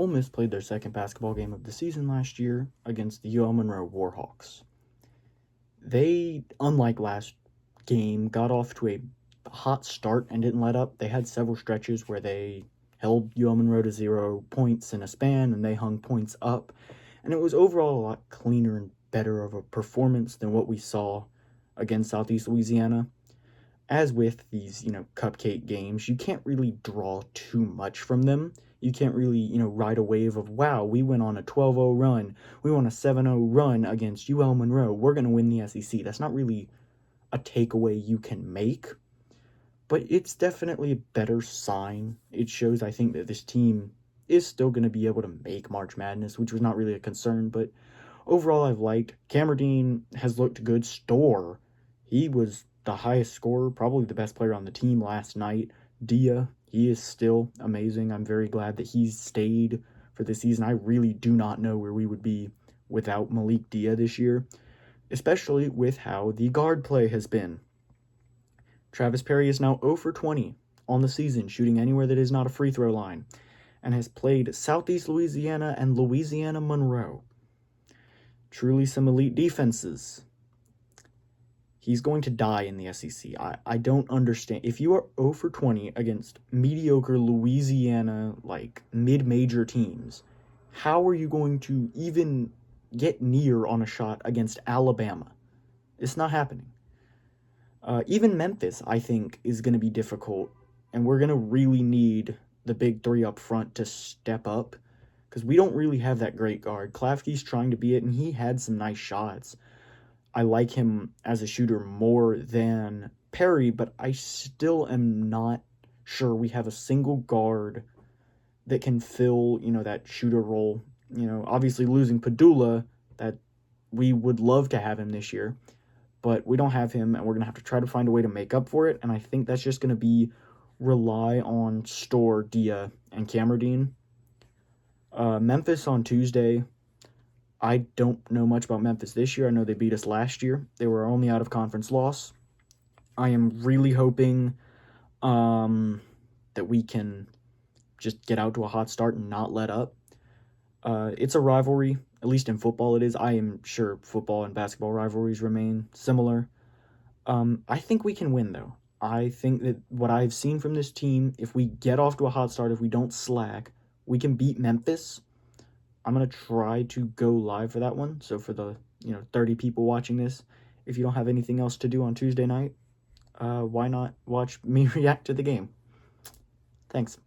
Ole Miss played their second basketball game of the season last year against the UL Monroe Warhawks. They, unlike last game, got off to a hot start and didn't let up. They had several stretches where they held UL Monroe to 0 points in a span, and they hung points up. And it was overall a lot cleaner and better of a performance than what we saw against Southeast Louisiana. As with these, cupcake games, you can't really draw too much from them. You can't really, ride a wave of, wow, we went on a 12-0 run. We won a 7-0 run against UL Monroe. We're going to win the SEC. That's not really a takeaway you can make, but it's definitely a better sign. It shows, I think, that this team is still going to be able to make March Madness, which was not really a concern, but overall I've liked. Cameron has looked good. Storr, he was the highest scorer, probably the best player on the team last night. Dia, he is still amazing. I'm very glad that he's stayed for the season. I really do not know where we would be without Malik Dia this year, especially with how the guard play has been. Travis Perry is now 0 for 20 on the season, shooting anywhere that is not a free throw line, and has played Southeast Louisiana and Louisiana Monroe. Truly some elite defenses. He's going to die in the SEC. I don't understand. If you are 0 for 20 against mediocre Louisiana, mid-major teams, how are you going to even get near on a shot against Alabama? It's not happening. Even Memphis, I think, is going to be difficult, and we're going to really need the big three up front to step up, because we don't really have that great guard. Klafke's trying to be it, and he had some nice shots. I like him as a shooter more than Perry, but I still am not sure we have a single guard that can fill, that shooter role. Obviously losing Padula, that we would love to have him this year, but we don't have him, and we're going to have to try to find a way to make up for it, and I think that's just going to be rely on Storr, Dia, and Camerdine. Memphis on Tuesday. I don't know much about Memphis this year. I know they beat us last year. They were our only out-of-conference loss. I am really hoping that we can just get out to a hot start and not let up. It's a rivalry, at least in football it is. I am sure football and basketball rivalries remain similar. I think we can win, though. I think that what I've seen from this team, if we get off to a hot start, if we don't slack, we can beat Memphis. I'm going to try to go live for that one. So for the 30 people watching this, if you don't have anything else to do on Tuesday night, why not watch me react to the game? Thanks.